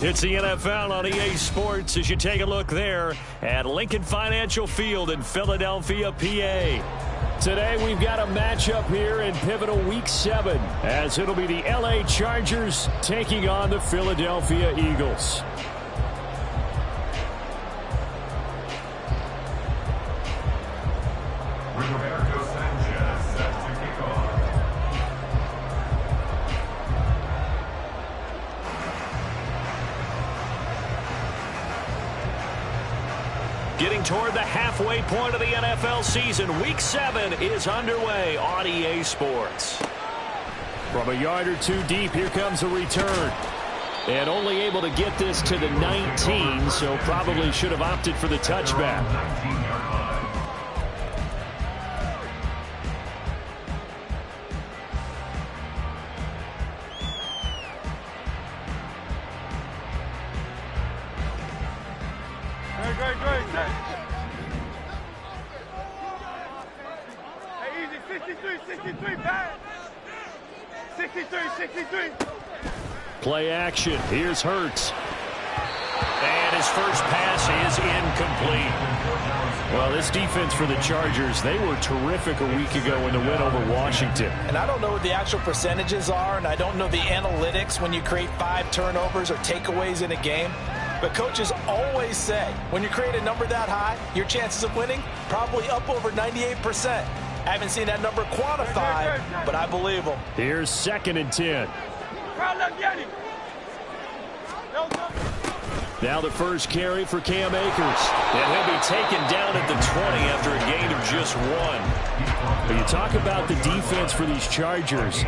It's the NFL on EA Sports as you take a look there at Lincoln Financial Field in Philadelphia, PA. Today we've got a matchup here in pivotal Week 7 as it'll be the LA Chargers taking on the Philadelphia Eagles. Getting toward the halfway point of the NFL season, Week 7 is underway on EA Sports. From a yard or two deep, here comes a return. And only able to get this to the 19, so probably should have opted for the touchback. Great. Hey, easy. 63, bad. 63. Play action. Here's Hurts. And his first pass is incomplete. Well, this defense for the Chargers, they were terrific a week ago in the win over Washington. And I don't know what the actual percentages are, and I don't know the analytics when you create 5 turnovers or takeaways in a game. But coaches always say, when you create a number that high, your chances of winning probably up over 98%. I haven't seen that number quantified, but I believe them. Here's 2nd and 10. Now the first carry for Cam Akers. And he'll be taken down at the 20 after a gain of just 1. But you talk about the defense for these Chargers.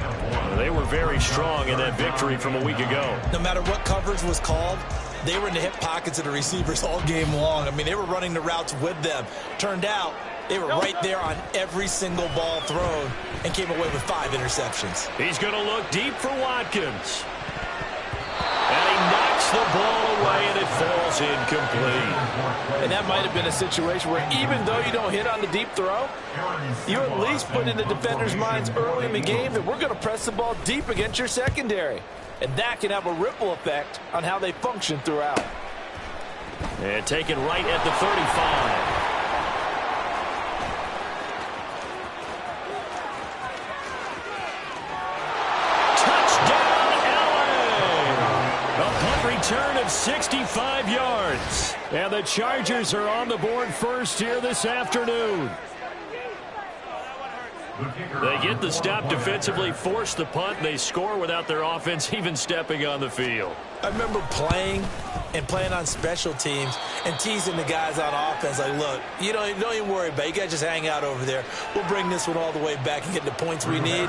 They were very strong in that victory from a week ago. No matter what coverage was called, they were in the hip pockets of the receivers all game long. I mean, they were running the routes with them. Turned out, they were right there on every single ball thrown and came away with 5 interceptions. He's going to look deep for Watkins. And he knocks the ball away, and it falls incomplete. And that might have been a situation where even though you don't hit on the deep throw, you at least put in the defenders' minds early in the game that we're going to press the ball deep against your secondary. And that can have a ripple effect on how they function throughout. And taken right at the 35. Return of 65 yards. And the Chargers are on the board first here this afternoon. They get the stop defensively, force the punt, and they score without their offense even stepping on the field. I remember playing on special teams and teasing the guys on offense like, look, don't even worry about it. You guys just hang out over there. We'll bring this one all the way back and get the points we need.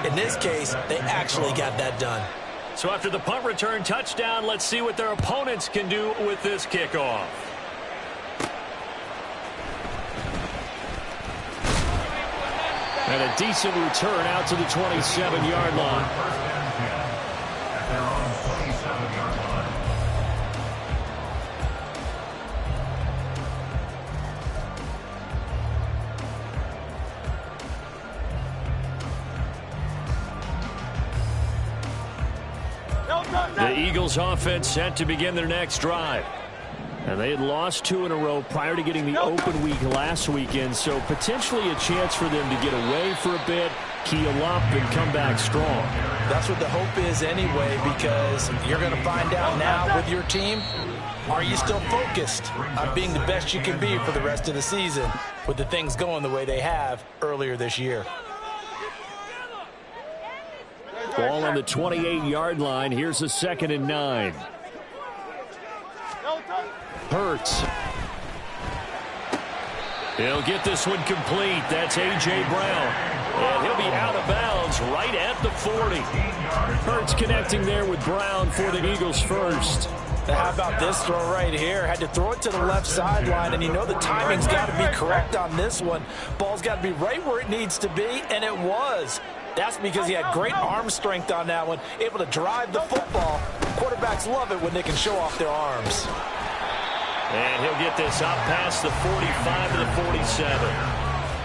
In this case, they actually got that done. So after the punt return touchdown, let's see what their opponents can do with this kickoff. And a decent return out to the 27-yard line. The Eagles offense set to begin their next drive. And they had lost 2 in a row prior to getting the open week last weekend, so potentially a chance for them to get away for a bit, keel up, and come back strong. That's what the hope is anyway, because you're going to find out now with your team, are you still focused on being the best you can be for the rest of the season with the things going the way they have earlier this year? Ball on the 28-yard line. Here's a 2nd and 9. Hurts. He'll get this one complete. That's A.J. Brown. And he'll be out of bounds right at the 40. Hurts connecting there with Brown for the Eagles first. How about this throw right here? Had to throw it to the left sideline, and you know the timing's got to be correct on this one. Ball's got to be right where it needs to be, and it was. That's because he had great arm strength on that one, able to drive the football. Quarterbacks love it when they can show off their arms. And he'll get this up past the 45 to the 47.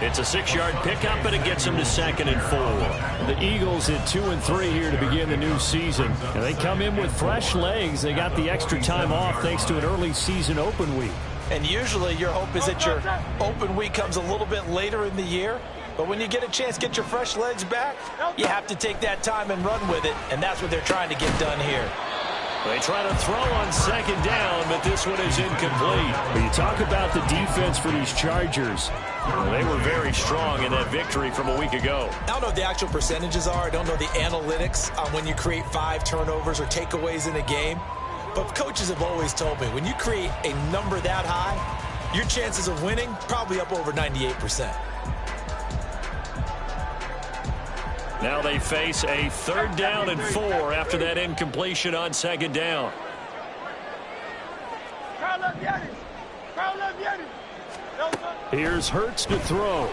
It's a 6-yard pickup, and it gets them to 2nd and 4. The Eagles at 2-3 here to begin the new season. And they come in with fresh legs. They got the extra time off thanks to an early season open week. And usually your hope is that your open week comes a little bit later in the year. But when you get a chance to get your fresh legs back, you have to take that time and run with it. And that's what they're trying to get done here. They try to throw on 2nd down, but this one is incomplete. When you talk about the defense for these Chargers, they were very strong in that victory from a week ago. I don't know what the actual percentages are. I don't know the analytics on when you create 5 turnovers or takeaways in a game. But coaches have always told me, when you create a number that high, your chances of winning probably up over 98%. Now they face a 3rd down and 4 after that incompletion on 2nd down. Here's Hurts to throw.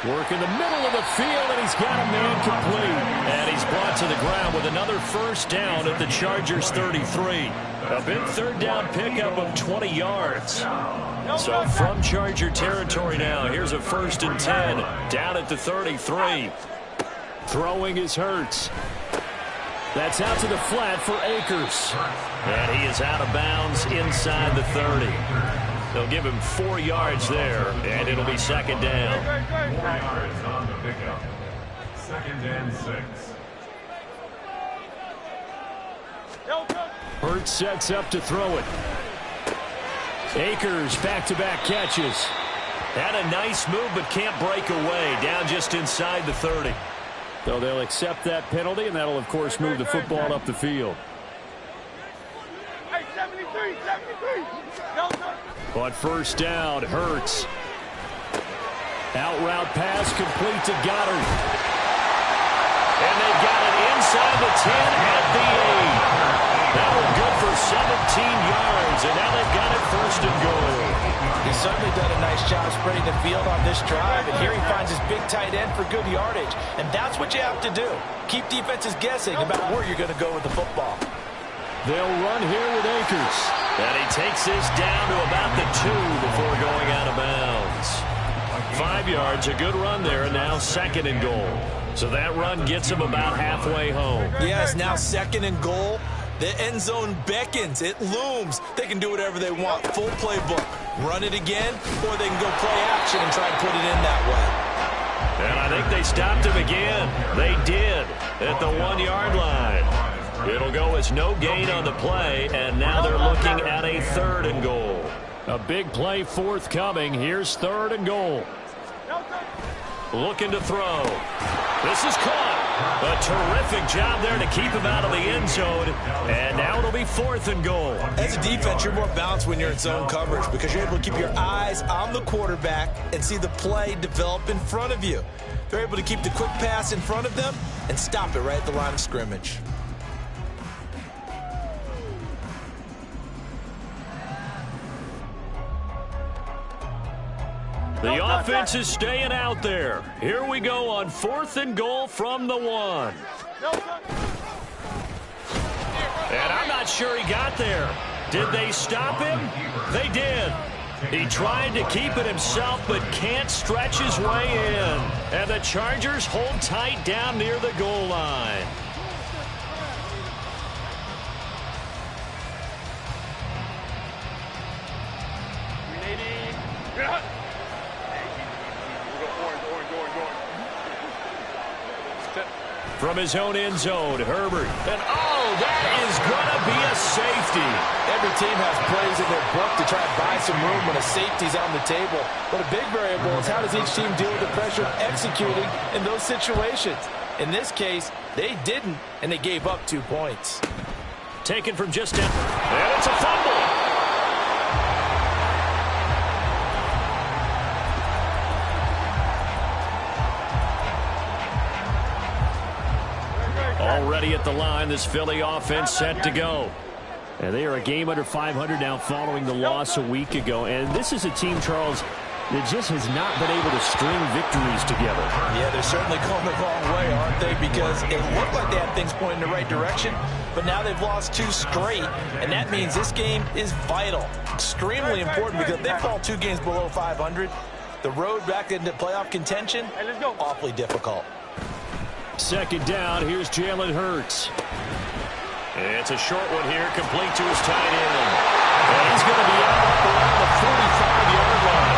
Work in the middle of the field, and he's got a man complete. And he's brought to the ground with another 1st down at the Chargers 33. A big 3rd down pickup of 20 yards. So from Charger territory now, here's a 1st and 10 down at the 33. Throwing is Hurts. That's out to the flat for Akers. And he is out of bounds inside the 30. They'll give him 4 yards there, and it'll be 2nd down. 4 yards on the pickup. 2nd and 6. Hurts sets up to throw it. Akers back-to-back catches. Had a nice move, but can't break away. Down just inside the 30. So they'll accept that penalty, and that'll, of course, move the football up the field. Hey, 73. On 1st down, Hurts. Out route pass complete to Goddard. And they got it inside the 10 at the 8. That was good for 17 yards, and now they've got it 1st and goal. He's certainly done a nice job spreading the field on this drive, and here he finds his big tight end for good yardage. And that's what you have to do. Keep defenses guessing about where you're going to go with the football. They'll run here with Akers. And he takes this down to about the 2 before going out of bounds. 5 yards, a good run there, and now 2nd and goal. So that run gets him about halfway home. Yes, now 2nd and goal. The end zone beckons. It looms. They can do whatever they want. Full playbook. Run it again, or they can go play action and try and put it in that way. And I think they stopped him again. They did at the 1-yard line. It'll go as no gain on the play, and now they're looking at a 3rd and goal. A big play forthcoming. Here's 3rd and goal. Looking to throw. This is caught. A terrific job there to keep him out of the end zone. And now it'll be 4th and goal. As a defense, you're more balanced when you're in zone coverage because you're able to keep your eyes on the quarterback and see the play develop in front of you. They're able to keep the quick pass in front of them and stop it right at the line of scrimmage. The offense is staying out there. Here we go on 4th and goal from the 1. And I'm not sure he got there. Did they stop him? They did. He tried to keep it himself, but can't stretch his way in. And the Chargers hold tight down near the goal line. From his own end zone, Herbert. And, oh, that is going to be a safety. Every team has plays in their book to try and buy some room when a safety's on the table. But a big variable is how does each team deal with the pressure of executing in those situations. In this case, they didn't, and they gave up 2 points. Taken from just down. And it's a fumble. Already at the line, this Philly offense set to go. And they are a game under 500 now following the loss a week ago. And this is a team, Charles, that just has not been able to string victories together. Yeah, they're certainly going the wrong way, aren't they? Because it looked like they had things pointing in the right direction, but now they've lost 2 straight, and that means this game is vital, extremely important, because if they fall 2 games below 500, the road back into playoff contention, awfully difficult. Second down, here's Jalen Hurts. It's a short one here, complete to his tight end. And he's going to be out up around the 45-yard line.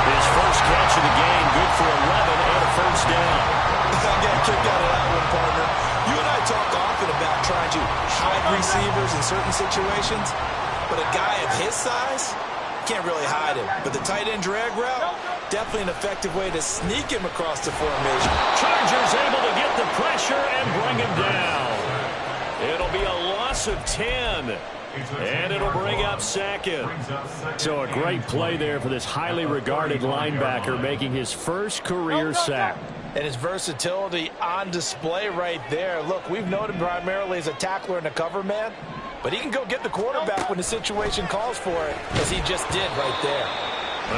His first catch of the game, good for 11 and a first down. I got a kick out of that one, partner. You and I talk often about trying to hide receivers in certain situations, but a guy of his size can't really hide him. But the tight end drag route, definitely an effective way to sneak him across the formation. Chargers able to get the pressure and bring him down. It'll be a loss of 10. And it'll bring up second. So a great play there for this highly regarded linebacker making his first career sack. And his versatility on display right there. Look, we've known him primarily as a tackler and a cover man, but he can go get the quarterback when the situation calls for it, as he just did right there.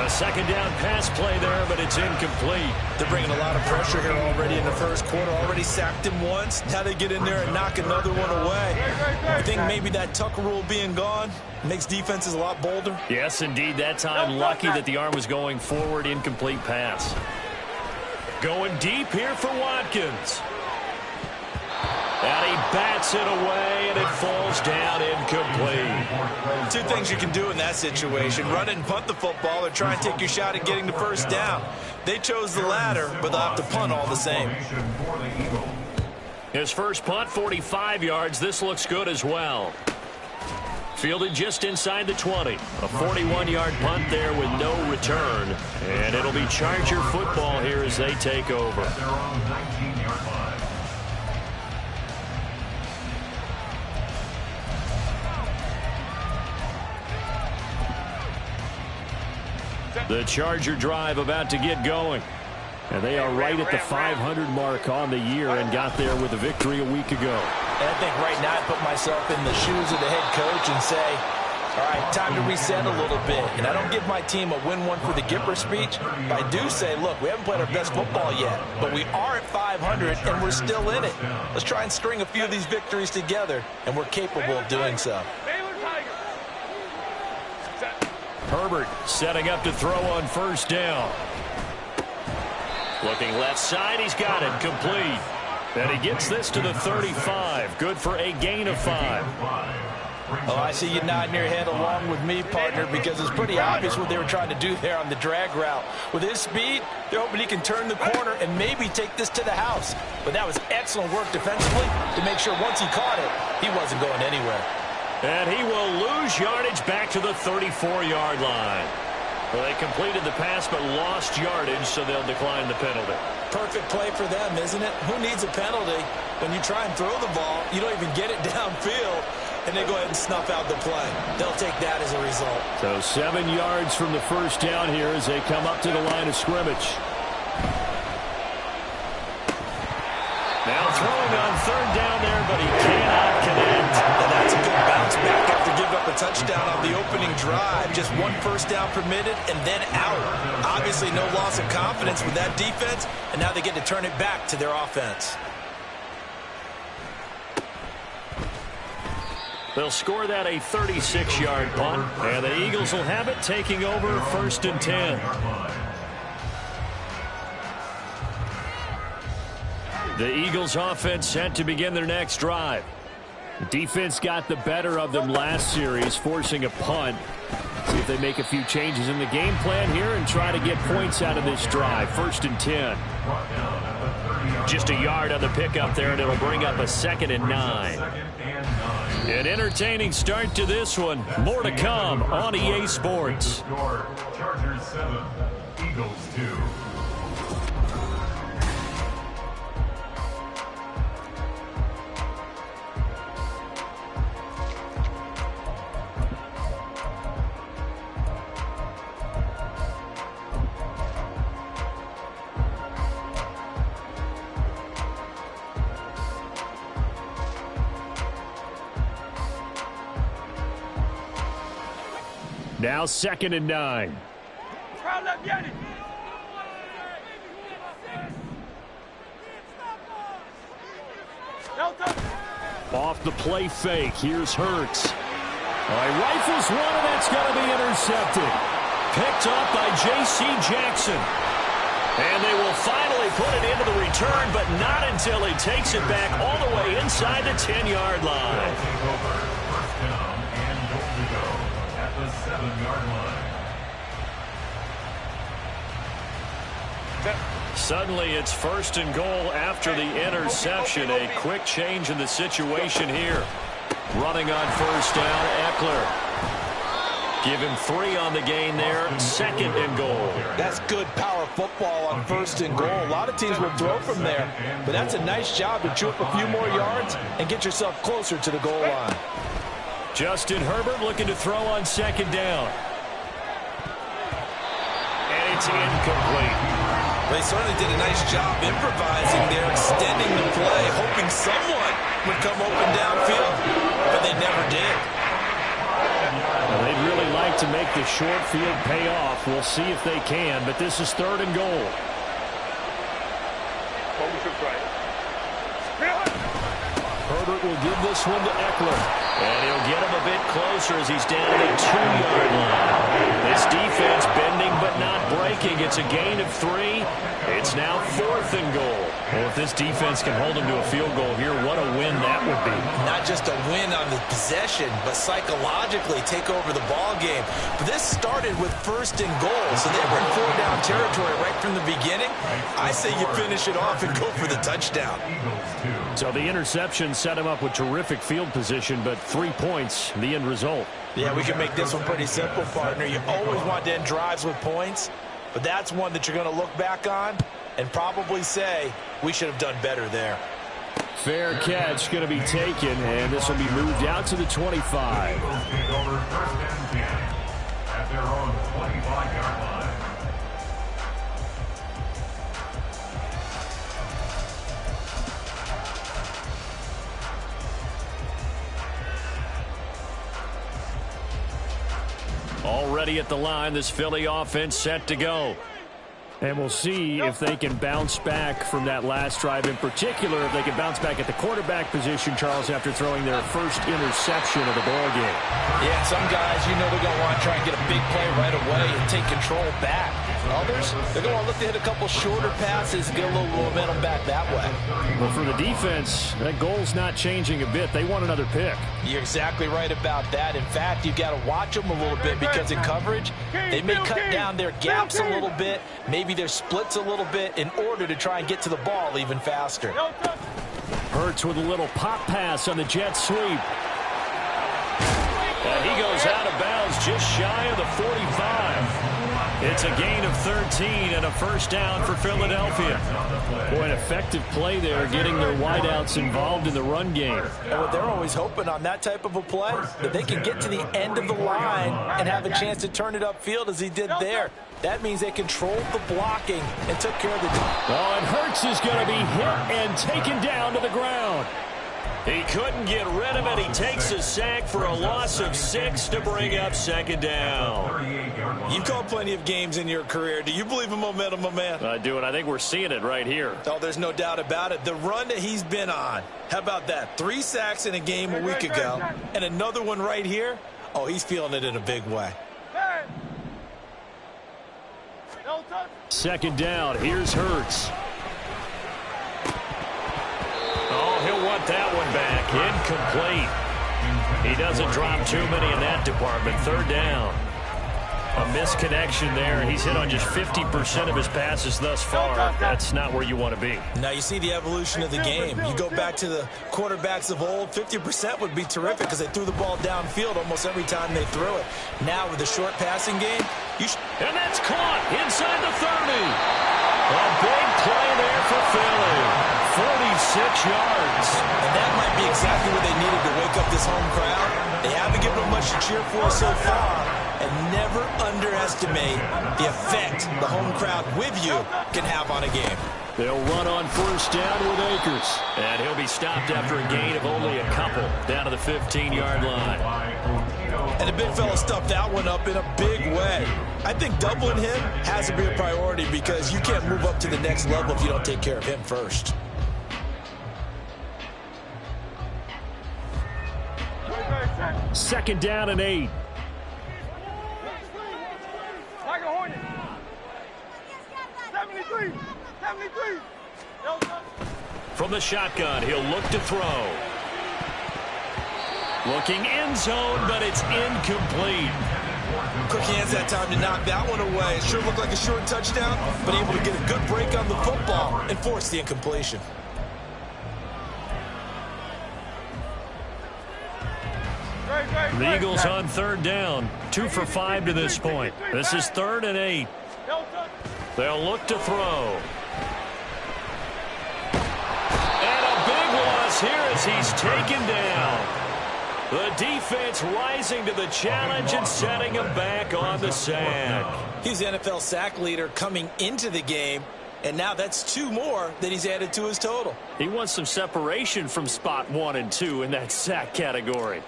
A second down pass play there, but it's incomplete. They're bringing a lot of pressure here already in the first quarter. Already sacked him once. Now they get in there and knock another one away. I think maybe that Tucker rule being gone makes defenses a lot bolder. Yes, indeed. That time lucky that the arm was going forward. Incomplete pass. Going deep here for Watkins. And he bats it away, and it falls down incomplete. Two things you can do in that situation. Run it and punt the football, or try and take your shot at getting the first down. They chose the latter, but they'll have to punt all the same. His first punt, 45 yards. This looks good as well. Fielded just inside the 20. A 41-yard punt there with no return. And it'll be Charger football here as they take over. The Charger drive about to get going. And they are right at the 500 mark on the year and got there with a victory a week ago. And I think right now I put myself in the shoes of the head coach and say, all right, time to reset a little bit. And I don't give my team a win one for the Gipper speech, but I do say, look, we haven't played our best football yet, but we are at 500 and we're still in it. Let's try and string a few of these victories together, and we're capable of doing so. Herbert setting up to throw on first down. Looking left side, he's got it, complete. And he gets this to the 35, good for a gain of 5. Oh, I see you nodding your head along with me, partner, because it's pretty obvious what they were trying to do there on the drag route. With his speed, they're hoping he can turn the corner and maybe take this to the house. But that was excellent work defensively to make sure once he caught it, he wasn't going anywhere. And he will lose yardage back to the 34-yard line. Well, they completed the pass but lost yardage, so they'll decline the penalty. Perfect play for them, isn't it? Who needs a penalty when you try and throw the ball, you don't even get it downfield, and they go ahead and snuff out the play. They'll take that as a result. So 7 yards from the first down here as they come up to the line of scrimmage. Now throwing on third down there, but he cannot connect. And that's a good bounce back after giving up a touchdown on the opening drive. Just one first down permitted and then out. Obviously no loss of confidence with that defense, and now they get to turn it back to their offense. They'll score that a 36-yard punt, and the Eagles will have it taking over first and 10. The Eagles offense set to begin their next drive. The defense got the better of them last series, forcing a punt. See if they make a few changes in the game plan here and try to get points out of this drive. First and 10. Just a yard on the pickup there, and it'll bring up a 2nd and 9. An entertaining start to this one. More to come on EA Sports. Chargers 7, Eagles 2. Now 2nd and 9. Off the play fake. Here's Hurts. He rifles one, and that's going to be intercepted. picked up by J.C. Jackson. And they will finally put it into the return, but not until he takes it back all the way inside the 10-yard line. First down and goal to go at the 7-yard line. Suddenly it's first and goal after the interception. A quick change in the situation here. Running on first down, Eckler. Give him 3 on the gain there. Second and goal. That's good power football on first and goal. A lot of teams will throw from there, but that's a nice job to chew up a few more yards and get yourself closer to the goal line. Justin Herbert looking to throw on second down. And it's incomplete. They certainly did a nice job improvising there, extending the play, hoping someone would come open downfield, but they never did. Well, they'd really like to make the short field pay off. We'll see if they can, but this is third and goal. Herbert will give this one to Eckler. And he'll get him a bit closer as he's down at the 2-yard line. This defense bending but not breaking. It's a gain of 3. It's now fourth and goal. Well, if this defense can hold him to a field goal here, what a win that would be. Not just a win on the possession, but psychologically take over the ball game. But this started with first and goal, so they were in 4-down territory right from the beginning. I say you finish it off and go for the touchdown. So the interception set him up with terrific field position, but 3 points, the end result. Yeah, we can make this one pretty simple, partner. You always want to end drives with points, but that's one that you're going to look back on and probably say, we should have done better there. Fair catch going to be taken, and this will be moved out to the 25. Eagles take over first and 10 at their own 25-yard line. Already at the line, this Philly offense set to go. And we'll see if they can bounce back from that last drive in particular, if they can bounce back at the quarterback position, Charles, after throwing their first interception of the ball game. Yeah, some guys, you know they're going to want to try and get a big play right away and take control back. Others, they're going to look to hit a couple shorter passes, get a little momentum back that way. But for the defense, that goal's not changing a bit. They want another pick. You're exactly right about that. In fact, you've got to watch them a little bit because in coverage, they may cut down their gaps a little bit, maybe their splits a little bit in order to try and get to the ball even faster. Hurts with a little pop pass on the jet sweep. And he goes out of bounds just shy of the 45. It's a gain of 13 and a first down for Philadelphia. Boy, an effective play there, getting their wideouts involved in the run game. And what they're always hoping on that type of a play, that they can get to the end of the line and have a chance to turn it upfield as he did there. That means they controlled the blocking and took care of the... Oh, and Hurts is going to be hit and taken down to the ground. He couldn't get rid of it. He takes a sack for a loss of 6 to bring up second down. You've called plenty of games in your career. Do you believe in momentum, my man? I do, and I think we're seeing it right here. Oh, there's no doubt about it. The run that he's been on, how about that? 3 sacks in a game a week ago, and another one right here. Oh, he's feeling it in a big way. Second down, here's Hurts. Oh, he'll want that one back. Incomplete. He doesn't drop too many in that department. Third down. A misconnection there. He's hit on just 50% of his passes thus far. That's not where you want to be. Now you see the evolution of the game. You go back to the quarterbacks of old, 50% would be terrific because they threw the ball downfield almost every time they threw it. Now with the short passing game, and that's caught inside the 30. A big play there for Philly. 46 yards. And that might be exactly what they needed to wake up this home crowd. They haven't given them much to cheer for so far. And never underestimate the effect the home crowd with you can have on a game. They'll run on first down with Akers. And he'll be stopped after a gain of only a couple down to the 15-yard line. And the big fella stuffed that one up in a big way. I think doubling him has to be a priority because you can't move up to the next level if you don't take care of him first. Second down and 8. 73. Delta. From the shotgun, he'll look to throw. Looking end zone, but it's incomplete. Quick hands that time to knock that one away. It sure looked like a short touchdown, but able to get a good break on the football and force the incompletion. The Eagles on third down. 2 for 5 to this point. This is 3rd and 8. They'll look to throw. And a big loss here as he's taken down. The defense rising to the challenge and setting him back on the sack. He's the NFL sack leader coming into the game, and now that's 2 more that he's added to his total. He wants some separation from spot 1 and 2 in that sack category.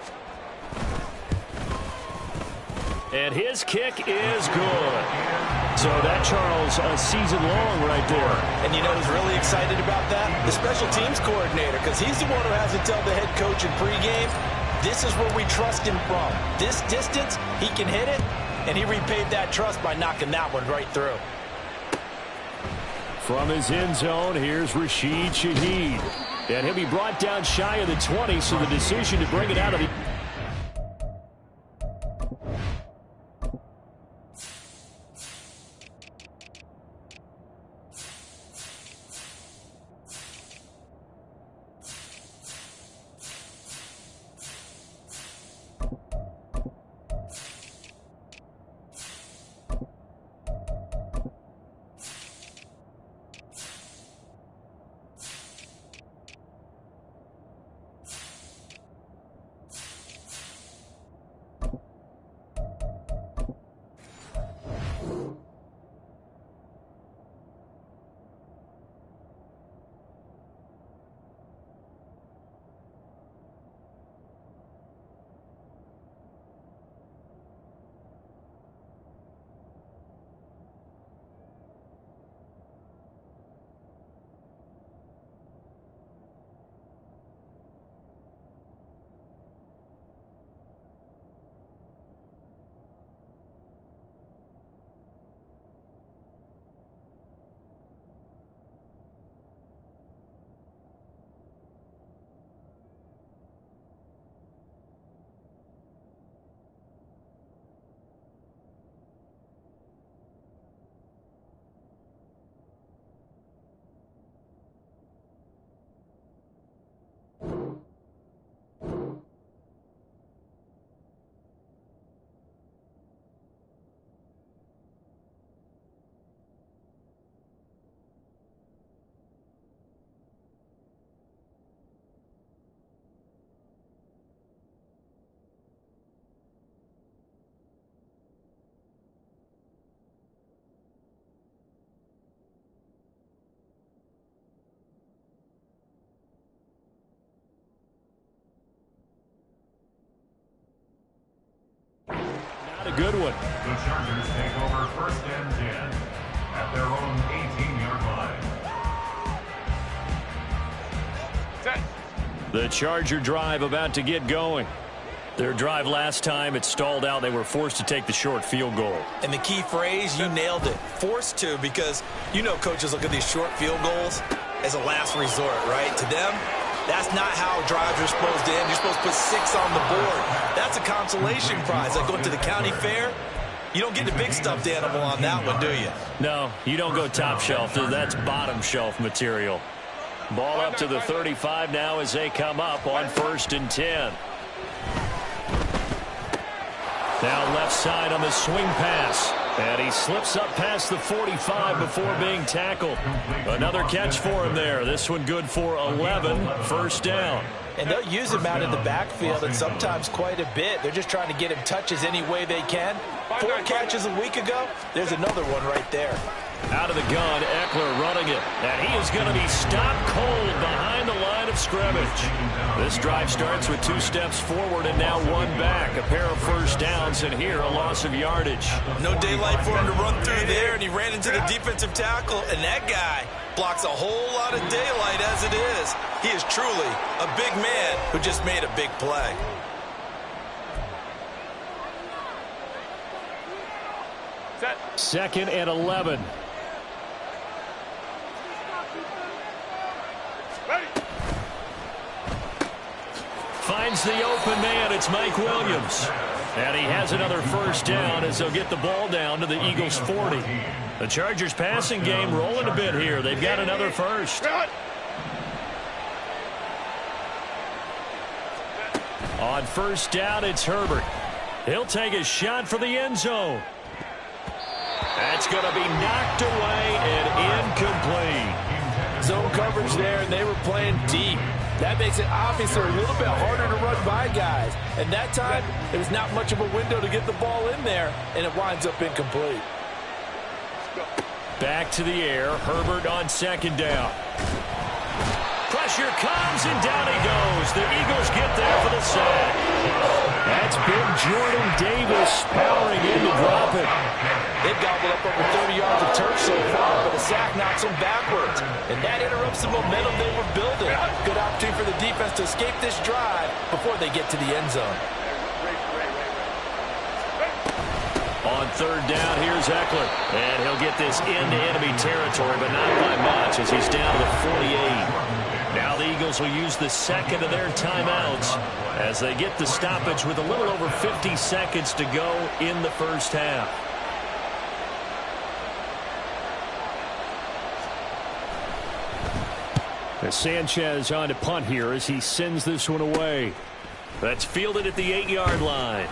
And his kick is good. So that, Charles, a season long right there. And you know who's really excited about that? The special teams coordinator, because he's the one who has to tell the head coach in pregame, this is where we trust him from. This distance, he can hit it, and he repaid that trust by knocking that one right through. From his end zone, here's Rashid Shaheed. And he'll be brought down shy of the 20, so the decision to bring it out of the... Not a good one. The Chargers take over 1st and 10 at their own 18-yard line. The Charger drive about to get going. Their drive last time, it stalled out. They were forced to take the short field goal. And the key phrase, you nailed it, forced to, because you know coaches look at these short field goals as a last resort, right? To them, that's not how drives are supposed to end. You're supposed to put 6 on the board. That's a consolation prize. Like going to the county fair, you don't get the big stuffed animal on that one, do you? No, you don't go top shelf. That's bottom shelf material. Ball up to the 35 now as they come up on 1st and 10. Now left side on the swing pass. And he slips up past the 45 before being tackled. Another catch for him there. This one good for 11, 1st down. And they'll use him out in the backfield, and sometimes quite a bit. They're just trying to get him touches any way they can. 4 catches a week ago. There's another one right there. Out of the gun, Eckler running it. And he is going to be stopped cold behind the line of scrimmage. This drive starts with 2 steps forward and now 1 back. A pair of 1st downs, and here a loss of yardage. No daylight for him to run through there, and he ran into the defensive tackle, and that guy blocks a whole lot of daylight as it is. He is truly a big man who just made a big play. Set. 2nd and 11. finds the open man. It's Mike Williams. And he has another first down as they'll get the ball down to the Eagles' 40. The Chargers passing game rolling a bit here. They've got another first. On first down, it's Herbert. He'll take a shot for the end zone. That's going to be knocked away and incomplete. Zone coverage there, and they were playing deep. That makes it obviously a little bit harder to run by guys. And that time, there was not much of a window to get the ball in there, and it winds up incomplete. Back to the air. Herbert on second down. Pressure comes, and down he goes. The Eagles get there for the sack. That's big Jordan Davis powering in to drop it. They've gobbled up over 30 yards of turf so far, but a sack knocks them backwards. And that interrupts the momentum they were building. Good opportunity for the defense to escape this drive before they get to the end zone. On third down, here's Eckler. And he'll get this into enemy territory, but not by much as he's down to the 48. Now the Eagles will use the second of their timeouts as they get the stoppage with a little over 50 seconds to go in the first half. As Sanchez on to punt here as he sends this one away. That's fielded at the 8-yard line.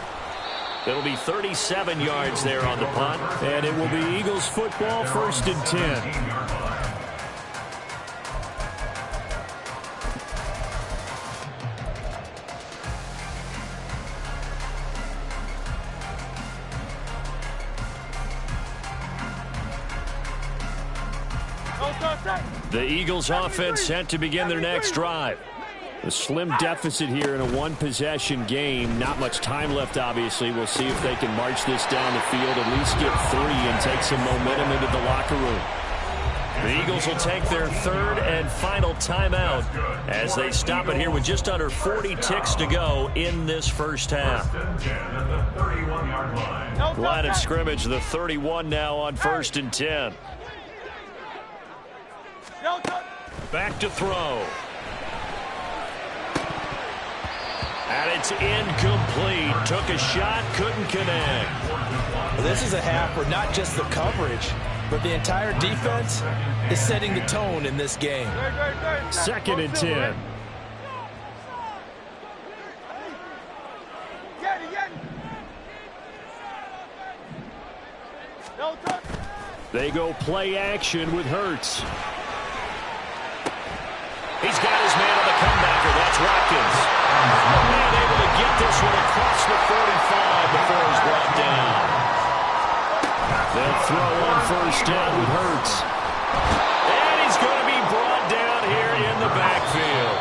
It'll be 37 yards there on the punt. And it will be Eagles football, 1st and 10. The Eagles offense set to begin their next drive. A slim deficit here in a one-possession game. Not much time left, obviously. We'll see if they can march this down the field, at least get 3 and take some momentum into the locker room. The Eagles will take their third and final timeout as they stop it here with just under 40 ticks to go in this first half. Line of scrimmage, the 31 now on 1st and 10. Back to throw. And it's incomplete. Took a shot, couldn't connect. Well, this is a half where not just the coverage, but the entire defense is setting the tone in this game. 2nd and 10. They go play action with Hurts. He's got his man on the comebacker. That's Watkins. And able to get this one across the 45 before he's brought down. They'll throw on first down with Hurts. And he's going to be brought down here in the backfield.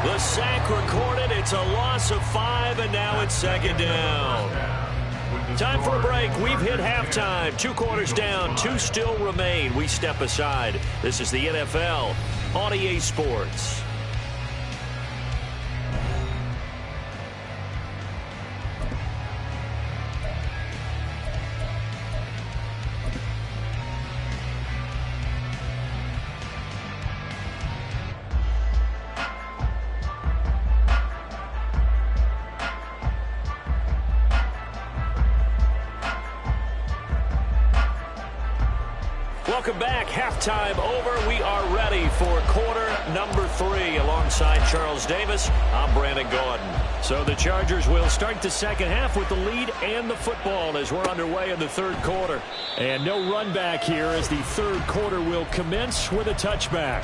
The sack recorded. It's a loss of 5, and now it's 2nd down. Time for a break. We've hit halftime. 2 quarters down. 2 still remain. We step aside. This is the NFL on EA Sports. Welcome back. Halftime over. We are ready for quarter number 3. Alongside Charles Davis, I'm Brandon Gordon. So the Chargers will start the second half with the lead and the football as we're underway in the 3rd quarter. And no run back here as the 3rd quarter will commence with a touchback.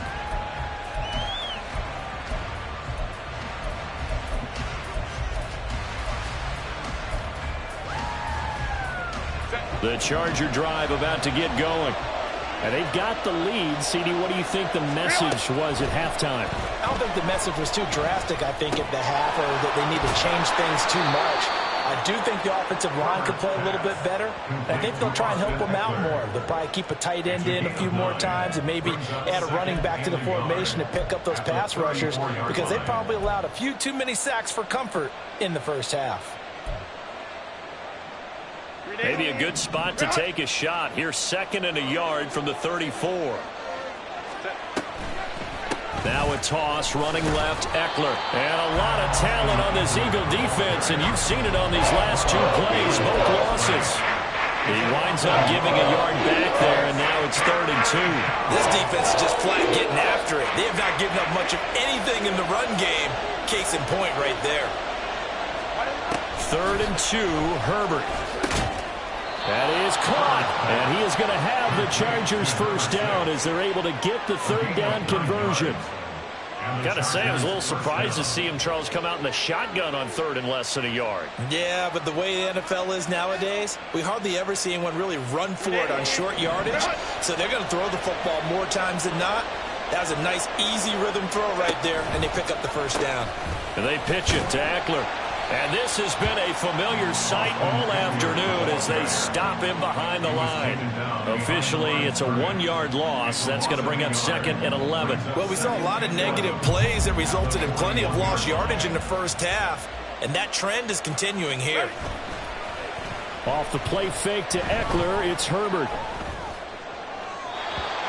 The Charger drive about to get going. And they've got the lead. CD, what do you think the message was at halftime? I don't think the message was too drastic, I think, at the half, or that they need to change things too much. I do think the offensive line could play a little bit better. I think they'll try and help them out more. They'll probably keep a tight end in a few more times and maybe add a running back to the formation to pick up those pass rushers because they probably allowed a few too many sacks for comfort in the first half. Maybe a good spot to take a shot. Here's 2nd and a yard from the 34. Now a toss, running left, Eckler. And a lot of talent on this Eagle defense, and you've seen it on these last 2 plays, both losses. He winds up giving a yard back there, and now it's 3rd and 2. This defense is just flat getting after it. They have not given up much of anything in the run game. Case in point right there. 3rd and 2, Herbert. That is caught, and he is going to have the Chargers first down as they're able to get the 3rd down conversion. Got to say, I was a little surprised to see him, Charles, come out in the shotgun on 3rd and less than a yard. Yeah, but the way the NFL is nowadays, we hardly ever see anyone really run for it on short yardage. So they're going to throw the football more times than not. That was a nice, easy rhythm throw right there, and they pick up the first down. And they pitch it to Eckler. And this has been a familiar sight all afternoon as they stop him behind the line. Officially, it's a 1-yard loss. That's going to bring up 2nd and 11. Well, we saw a lot of negative plays that resulted in plenty of lost yardage in the first half, and that trend is continuing here. Off the play fake to Eckler, it's Herbert.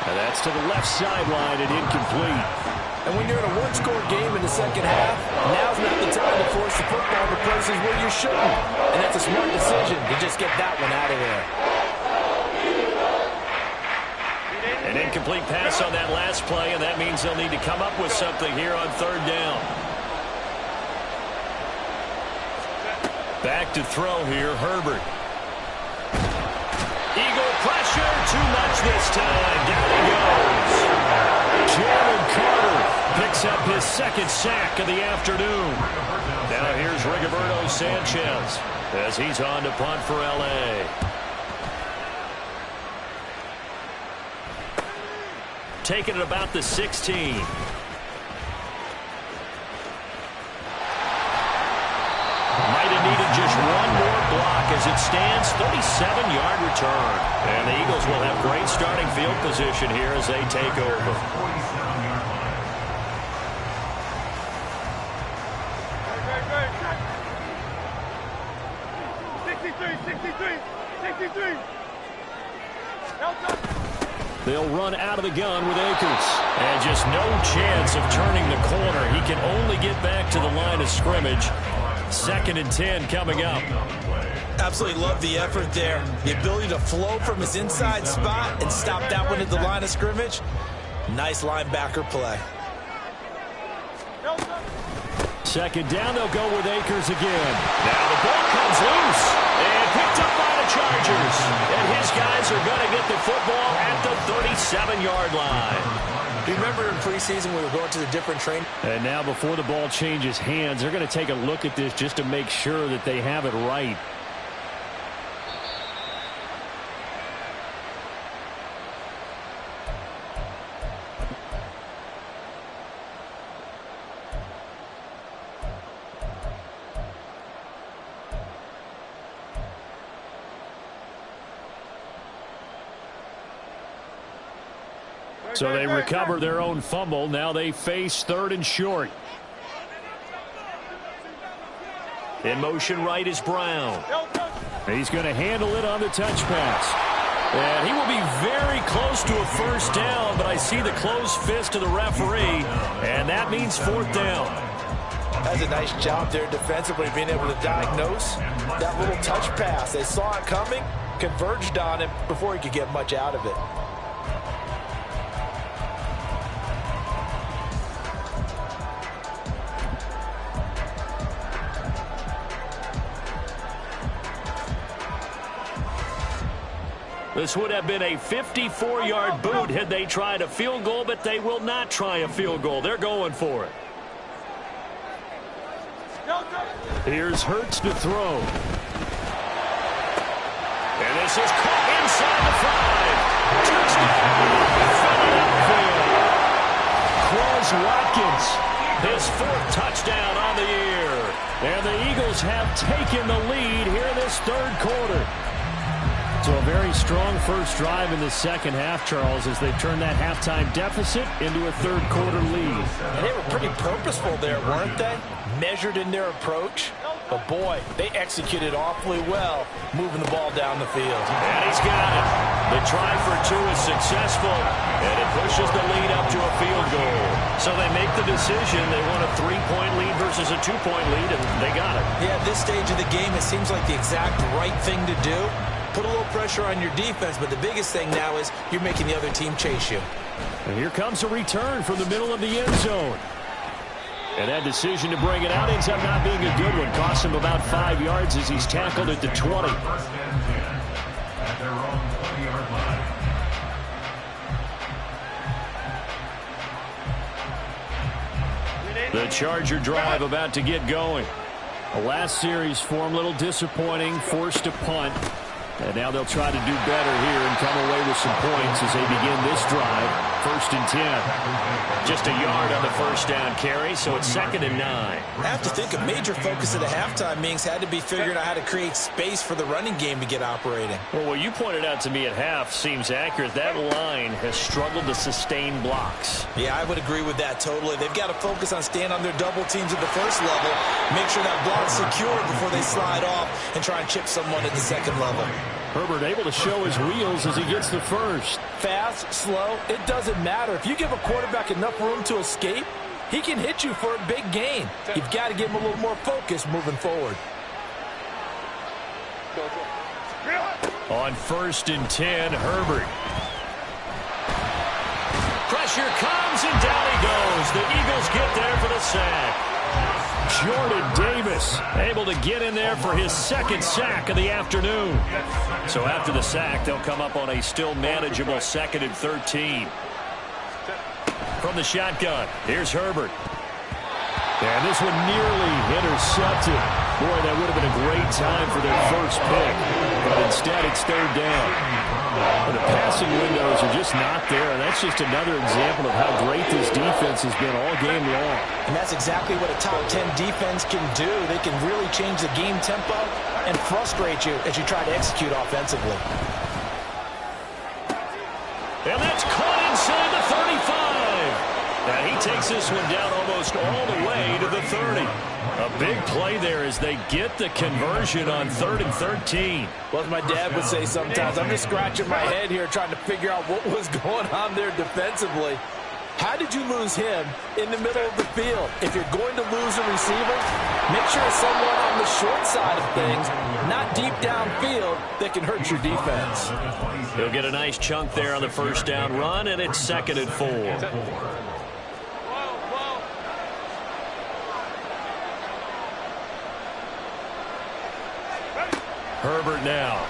And that's to the left sideline and incomplete. And when you're in a 1-score game in the second half, now's not the time to force the football to places where you shouldn't. And that's a smart decision to just get that one out of there. An incomplete pass on that last play, and that means they'll need to come up with something here on 3rd down. Back to throw here, Herbert. Eagle pressure, too much this time. Down he goes. Jalen Carter picks up his 2nd sack of the afternoon. Now here's Rigoberto Sanchez as he's on to punt for L.A. Taking it about the 16. Might have needed just one more block as it stands, 37-yard return. And the Eagles will have great starting field position here as they take over. They'll run out of the gun with Akers. And just no chance of turning the corner. He can only get back to the line of scrimmage. 2nd and 10 coming up. Absolutely love the effort there. The ability to flow from his inside spot and stop that one at the line of scrimmage. Nice linebacker play. 2nd down, they'll go with Akers again. Now the ball comes loose and picked up by the Chargers. And his guys are going to get the football at the 37-yard line. Remember in preseason we were going to the different train. And now before the ball changes hands, they're going to take a look at this just to make sure that they have it right. So they recover their own fumble. Now they face 3rd and short. In motion right is Brown. He's going to handle it on the touch pass. And he will be very close to a first down, but I see the closed fist of the referee, and that means 4th down. That's a nice job there defensively, being able to diagnose that little touch pass. They saw it coming, converged on him before he could get much out of it. This would have been a 54-yard boot had they tried a field goal, but they will not try a field goal. They're going for it. Here's Hurts to throw. And this is caught inside the 5. Touchdown! Philadelphia. Quez Watkins, his 4th touchdown on the year. And the Eagles have taken the lead here in this 3rd quarter. So a very strong first drive in the second half, Charles, as they turn that halftime deficit into a 3rd quarter lead. And they were pretty purposeful there, weren't they? Measured in their approach. But boy, they executed awfully well moving the ball down the field. And he's got it. The try for two is successful, and it pushes the lead up to a field goal. So they make the decision. They want a 3-point lead versus a 2-point lead, and they got it. Yeah, at this stage of the game, it seems like the exact right thing to do. Put a little pressure on your defense, but the biggest thing now is you're making the other team chase you. And here comes a return from the middle of the end zone. And that decision to bring it out ends up not being a good one. Cost him about 5 yards as he's tackled at the 20. First and 10 at their own 20-yard line. The Charger drive about to get going. The last series for him, a little disappointing, forced a punt. And now they'll try to do better here and come away with some points as they begin this drive. First and 10. Just a yard on the first down carry, so it's 2nd and 9. I have to think a major focus of the halftime meetings had to be figuring out how to create space for the running game to get operating. Well, what you pointed out to me at half seems accurate. That line has struggled to sustain blocks. Yeah, I would agree with that totally. They've got to focus on staying on their double teams at the first level, make sure that block's secure before they slide off and try and chip someone at the second level. Herbert able to show his wheels as he gets the first. Fast, slow, it doesn't matter. If you give a quarterback enough room to escape, he can hit you for a big gain. You've got to give him a little more focus moving forward. On 1st and 10, Herbert. Pressure comes, and down he goes. The Eagles get there for the sack. Jordan Davis able to get in there for his 2nd sack of the afternoon. So after the sack, they'll come up on a still manageable 2nd and 13. From the shotgun, here's Herbert. And this one nearly intercepted. Boy, that would have been a great time for their first pick. But instead, it's 3rd down. And the passing windows are just not there. And that's just another example of how great this defense has been all game long. And that's exactly what a top 10 defense can do. They can really change the game tempo and frustrate you as you try to execute offensively. And that's caught inside the 35. And he takes this one down almost all the way to the 30. A big play there as they get the conversion on 3rd and 13. Well, as my dad would say sometimes, I'm just scratching my head here trying to figure out what was going on there defensively. How did you lose him in the middle of the field? If you're going to lose a receiver, make sure it's someone on the short side of things, not deep downfield, that can hurt your defense. He'll get a nice chunk there on the first down run, and it's 2nd and 4. Herbert now.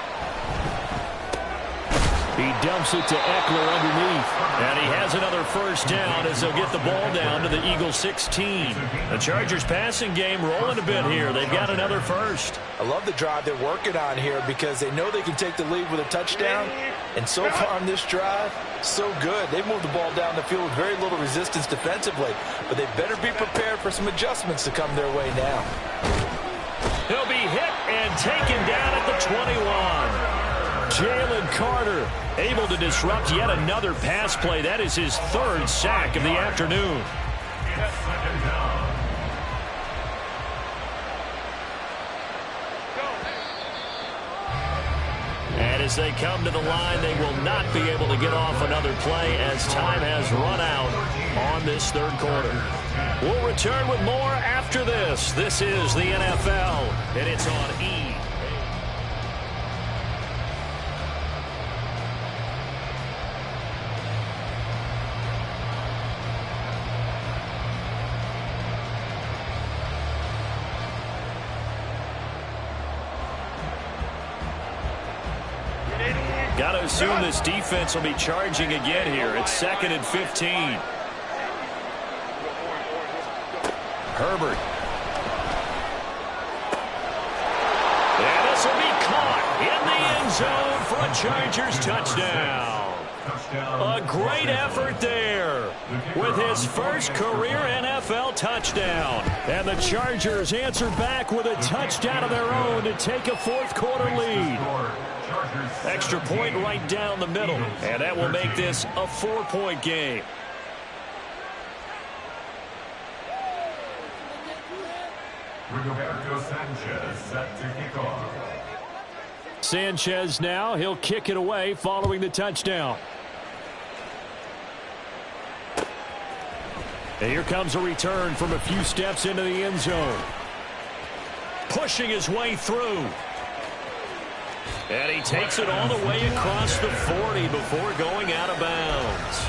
He dumps it to Eckler underneath. And he has another first down as they'll get the ball down to the Eagles 16. The Chargers passing game rolling a bit here. They've got another first. I love the drive they're working on here because they know they can take the lead with a touchdown. And so far on this drive, so good. They've moved the ball down the field with very little resistance defensively. But they better be prepared for some adjustments to come their way now. He'll be hit and taken down at the 21. Jalen Carter able to disrupt yet another pass play. That is his 3rd sack of the afternoon. And as they come to the line, they will not be able to get off another play as time has run out on this 3rd quarter. We'll return with more after this. This is the NFL, and it's on E! Got to assume this defense will be charging again here. It's 2nd and 15. Herbert. And this will be caught in the end zone for a Chargers touchdown. A great effort there with his first career NFL touchdown. And the Chargers answer back with a touchdown of their own to take a 4th quarter lead. Extra point right down the middle. And that will make this a 4-point game. Sanchez set to kick off. Sanchez now, he'll kick it away following the touchdown. And here comes a return from a few steps into the end zone. Pushing his way through. And he takes it all the way across the 40 before going out of bounds.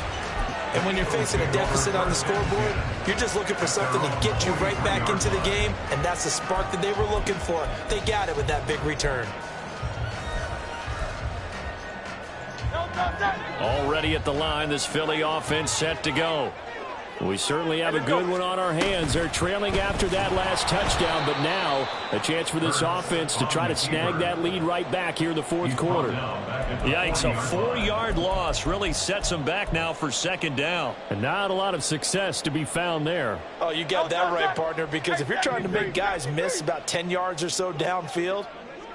And when you're facing a deficit on the scoreboard, you're just looking for something to get you right back into the game, and that's the spark that they were looking for. They got it with that big return. Already at the line, this Philly offense set to go. We certainly have a good one on our hands. They're trailing after that last touchdown, but now a chance for this offense to try to snag that lead right back here in the fourth quarter. Yikes, a 4-yard loss really sets them back now for second down. And not a lot of success to be found there. Oh, you got that right, partner, because if you're trying to make guys miss about 10 yards or so downfield,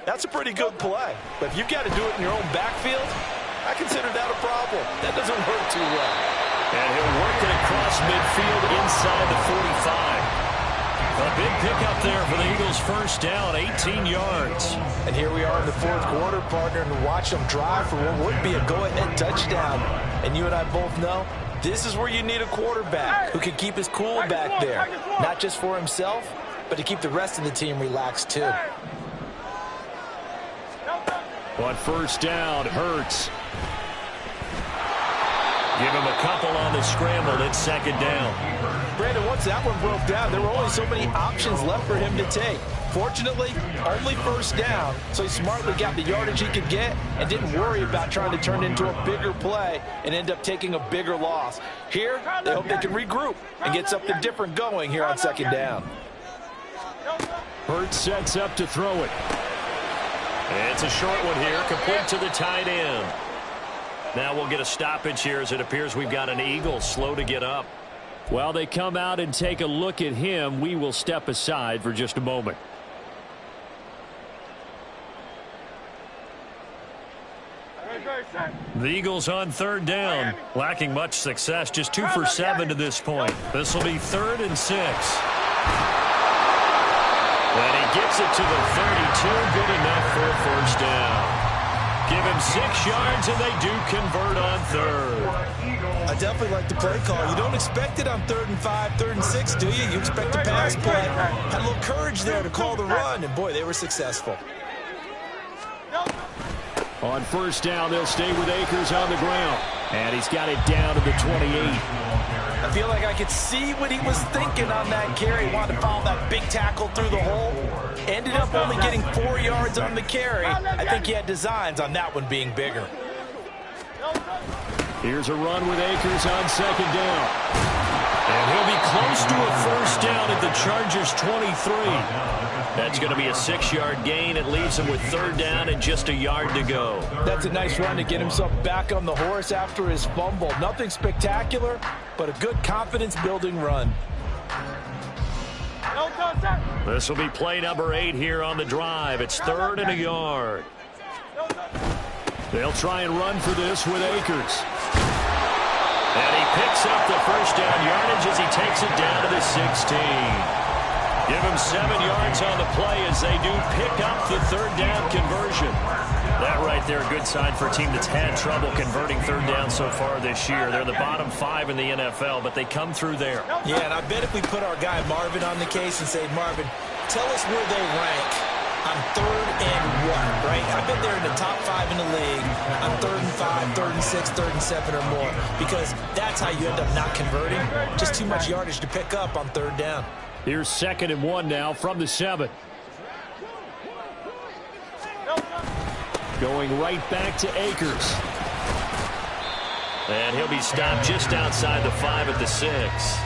that's a pretty good play. But if you've got to do it in your own backfield, I consider that a problem. That doesn't work too well. And he'll work it across midfield inside the 45. A big pickup there for the Eagles' first down, 18 yards. And here we are in the fourth quarter, partner, and watch them drive for what would be a go-ahead touchdown. And you and I both know this is where you need a quarterback who can keep his cool back there, not just for himself, but to keep the rest of the team relaxed too. On first down, Hurts. Give him a couple on the scramble. It's second down. Brandon, once that one broke down, there were only so many options left for him to take. Fortunately, only first down, so he smartly got the yardage he could get and didn't worry about trying to turn it into a bigger play and end up taking a bigger loss. Here, they hope they can regroup and get something different going here on second down. Hurts sets up to throw it. It's a short one here, complete to the tight end. Now we'll get a stoppage here as it appears we've got an Eagle slow to get up. While they come out and take a look at him, we will step aside for just a moment. The Eagles on third down, lacking much success, just 2 for 7 to this point. This will be 3rd and 6. And he gets it to the 32, good enough for a first down. Give him 6 yards, and they do convert on third. I definitely like the play call. You don't expect it on 3rd and 5, 3rd and 6, do you? You expect a pass play. Had a little courage there to call the run, and boy, they were successful. On first down, they'll stay with Akers on the ground. And he's got it down to the 28. I feel like I could see what he was thinking on that carry. He wanted to follow that big tackle through the hole. Ended up only getting 4 yards on the carry. I think he had designs on that one being bigger. Here's a run with Akers on second down. And he'll be close to a first down at the Chargers' 23. That's going to be a 6-yard gain. It leaves him with third down and just a yard to go. That's a nice run to get himself back on the horse after his fumble. Nothing spectacular, but a good confidence-building run. This will be play number 8 here on the drive. It's 3rd and a yard. They'll try and run for this with Akers. And he picks up the first down yardage as he takes it down to the 16. Give him 7 yards on the play as they do pick up the third down conversion. That right there, a good sign for a team that's had trouble converting third down so far this year. They're the bottom 5 in the NFL, but they come through there. Yeah, and I bet if we put our guy Marvin on the case and say, Marvin, tell us where they rank on 3rd and what, right? I bet they're in the top 5 in the league on 3rd and 5, 3rd and 6, 3rd and 7 or more, because that's how you end up not converting. Just too much yardage to pick up on 3rd down. Here's 2nd and 1 now from the 7. Going right back to Akers. And he'll be stopped just outside the 5 at the 6.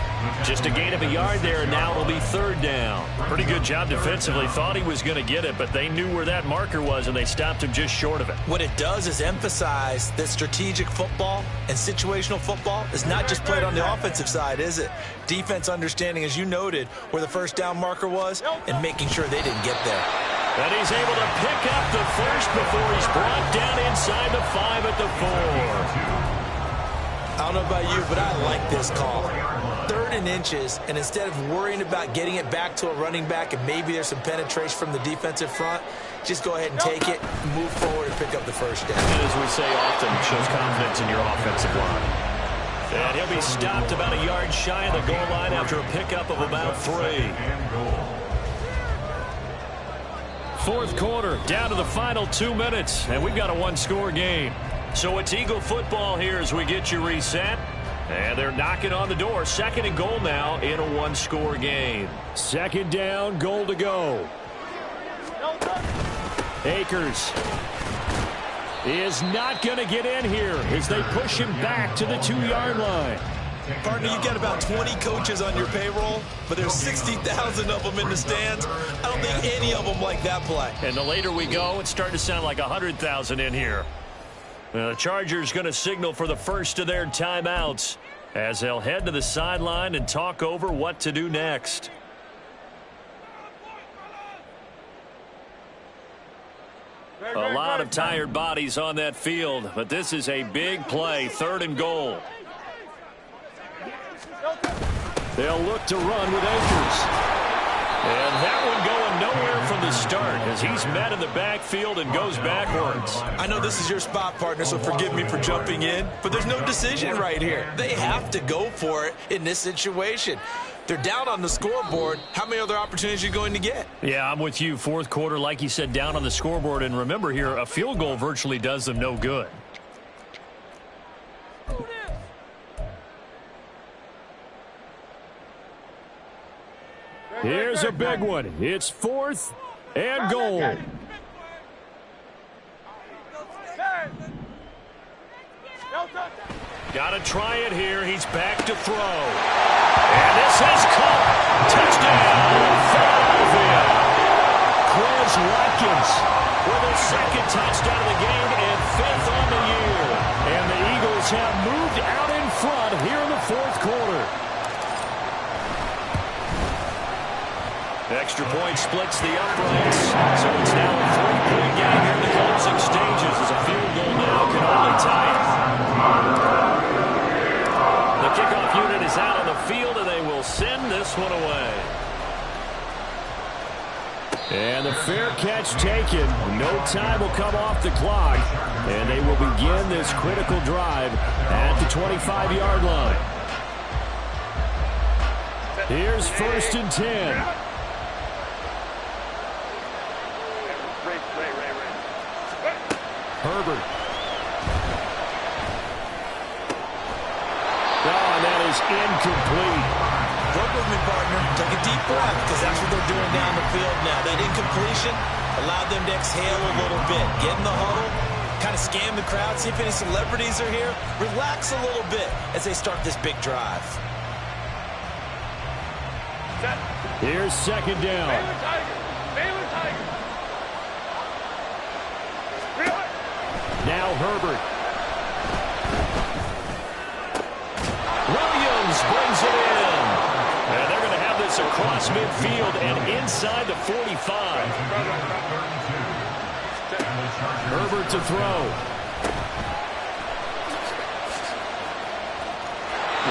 Just a gain of a yard there, and now it'll be 3rd down. Pretty good job defensively. Thought he was going to get it, but they knew where that marker was, and they stopped him just short of it. What it does is emphasize that strategic football and situational football is not just played on the offensive side, is it? Defense understanding, as you noted, where the first down marker was and making sure they didn't get there. And he's able to pick up the first before he's brought down inside the 5 at the 4. I don't know about you, but I like this call. 3rd and inches, and instead of worrying about getting it back to a running back and maybe there's some penetration from the defensive front, just go ahead and take it, move forward, and pick up the first down. And as we say often, it shows confidence in your offensive line. And he'll be stopped about a yard shy of the goal line after a pickup of about 3. 4th quarter, down to the final 2 minutes, and we've got a 1-score game. So it's Eagle football here as we get you reset. And they're knocking on the door. 2nd and goal now in a 1-score game. 2nd down, goal to go. Akers is not going to get in here as they push him back to the 2-yard line. Partner, you've got about 20 coaches on your payroll, but there's 60,000 of them in the stands. I don't think any of them like that play. And the later we go, it's starting to sound like 100,000 in here. The Chargers going to signal for the first of their timeouts as they'll head to the sideline and talk over what to do next. A lot of tired bodies on that field, but this is a big play, 3rd and goal. They'll look to run with Akers. And that one going nowhere from the start as he's met in the backfield and goes backwards. I know this is your spot, partner, so forgive me for jumping in, but there's no decision right here. They have to go for it in this situation. They're down on the scoreboard. How many other opportunities are you going to get? Yeah, I'm with you. 4th quarter, like you said, down on the scoreboard. And remember here, a field goal virtually does them no good. Here's a big one. It's 4th and goal. Got to try it here. He's back to throw. And this has caught. Touchdown, Philadelphia. Quez Watkins with his 2nd touchdown of the game and 5th on the year. And the Eagles have moved out in front here in the 4th quarter. Extra point splits the uprights. So it's now a 3-point game here in the closing stages as a field goal now can only tie it. The kickoff unit is out on the field and they will send this one away. And the fair catch taken. No time will come off the clock. And they will begin this critical drive at the 25-yard line. Here's 1st and 10. Herbert. Oh, and that is incomplete. Work with me, partner. Take a deep breath, because that's what they're doing down the field now. That incompletion allowed them to exhale a little bit. Get in the huddle, kind of scan the crowd, see if any celebrities are here. Relax a little bit as they start this big drive. Here's 2nd down. Baylor Tiger. Now Herbert. Williams brings it in. And they're going to have this across midfield and inside the 45. Herbert to throw.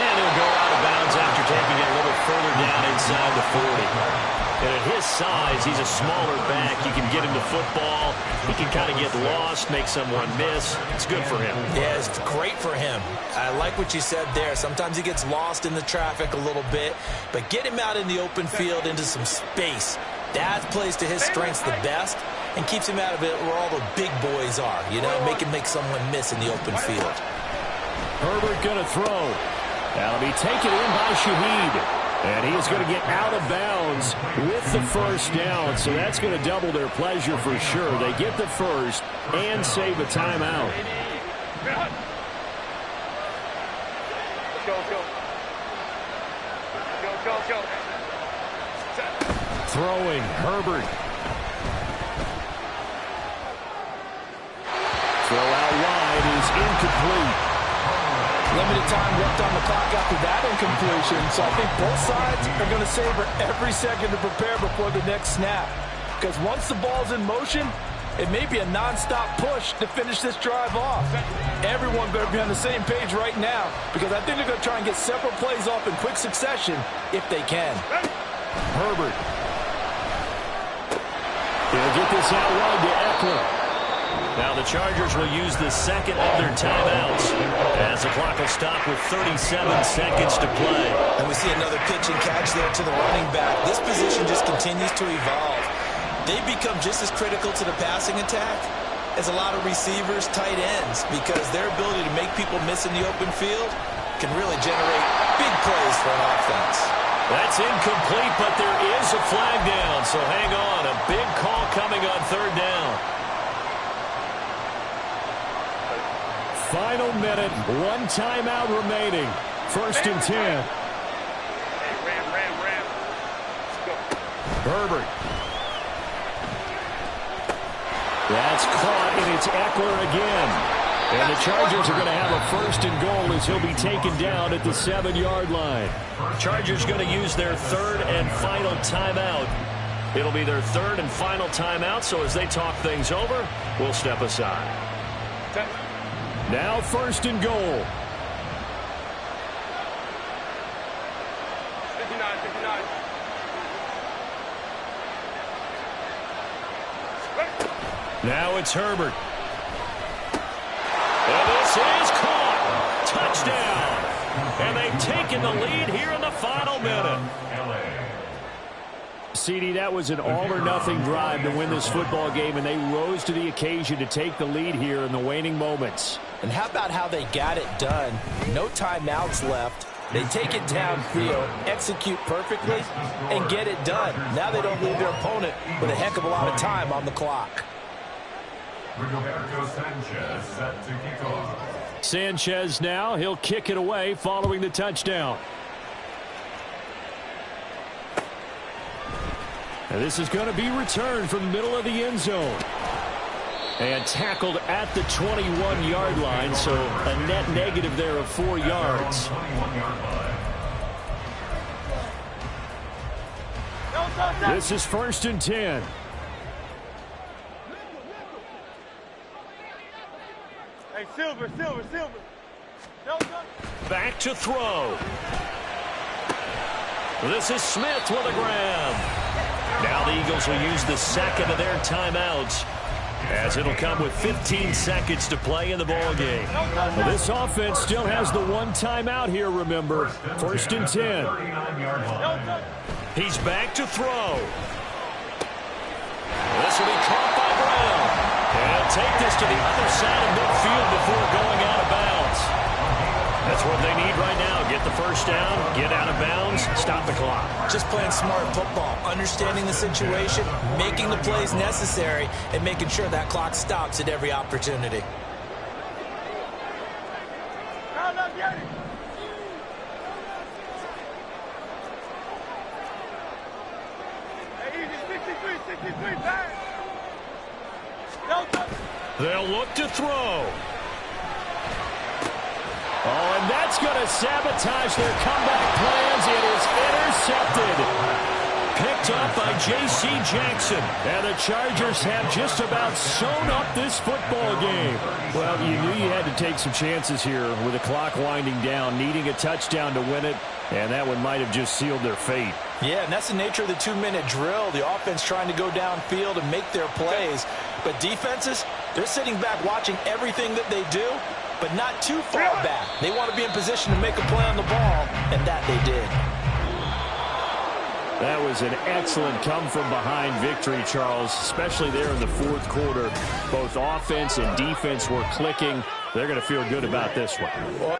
And he'll go out of bounds after taking it a little further down inside the 40. And at his size, he's a smaller back. You can get him to football. He can kind of get lost, make someone miss. It's good for him. Yeah, it's great for him. I like what you said there. Sometimes he gets lost in the traffic a little bit, but get him out in the open field into some space. That plays to his strengths the best and keeps him out of it where all the big boys are, you know, make him make someone miss in the open field. Herbert going to throw. That'll be taken in by Shaheed. And he is going to get out of bounds with the first down. So that's going to double their pleasure for sure. They get the first and save a timeout. Go. Throwing, Herbert. Throw out wide is incomplete. Limited time left on the clock after that incompletion, so I think both sides are going to savor every second to prepare before the next snap. Because once the ball's in motion, It may be a nonstop push to finish this drive off. Everyone better be on the same page right now because I think they're going to try and get several plays off in quick succession if they can. Herbert. He'll get this out wide to Eckler. Now the Chargers will use the second of their timeouts as the clock will stop with 37 seconds to play. And we see another pitch and catch there to the running back. This position just continues to evolve. They become just as critical to the passing attack as a lot of receivers, tight ends, because their ability to make people miss in the open field can really generate big plays for an offense. That's incomplete, but there is a flag down, so hang on. A big call coming on third down. Final minute, one timeout remaining. First and 10. Ram. Let's go. Herbert. That's caught, and it's Eckler again. And the Chargers are going to have a first and goal as he'll be taken down at the 7-yard line. Chargers going to use their third and final timeout. It'll be their third and final timeout, so as they talk things over, we'll step aside. Now first and goal. 59. Now it's Herbert. And this is caught. Touchdown. And they've taken the lead here in the final minute. CD, that was an all-or-nothing drive to win this football game, and they rose to the occasion to take the lead here in the waning moments. And how about how they got it done? No timeouts left. They take it downfield, execute perfectly, and get it done. Now they don't leave their opponent with a heck of a lot of time on the clock. Rigoberto Sanchez set to kick off. Sanchez now, he'll kick it away following the touchdown. And this is going to be returned from the middle of the end zone. And tackled at the 21-yard line, so a net negative there of 4 yards. 21-yard line. This is first and 10. Hey, Silver. Back to throw. This is Smith with a grab. Now the Eagles will use the second of their timeouts, as it'll come with 15 seconds to play in the ball game. Well, this offense still has the one timeout here, remember. First and 10. 39-yard line. He's back to throw. This will be caught by Brown. And he'll take this to the other side of midfield before going out of bounds. That's what they need right now. Get the first down, get out of bounds, stop the clock. Just playing smart football, understanding the situation, making the plays necessary, and making sure that clock stops at every opportunity. They'll look to throw. Oh, and that's going to sabotage their comeback plans. It is intercepted. Picked up by J.C. Jackson. And the Chargers have just about sewn up this football game. Well, you knew you had to take some chances here with the clock winding down, needing a touchdown to win it, and that one might have just sealed their fate. Yeah, and that's the nature of the 2-minute drill. The offense trying to go downfield and make their plays. But defenses, they're sitting back watching everything that they do, but not too far back. They want to be in position to make a play on the ball, and that they did. That was an excellent come-from-behind victory, Charles, especially there in the fourth quarter. Both offense and defense were clicking. They're going to feel good about this one.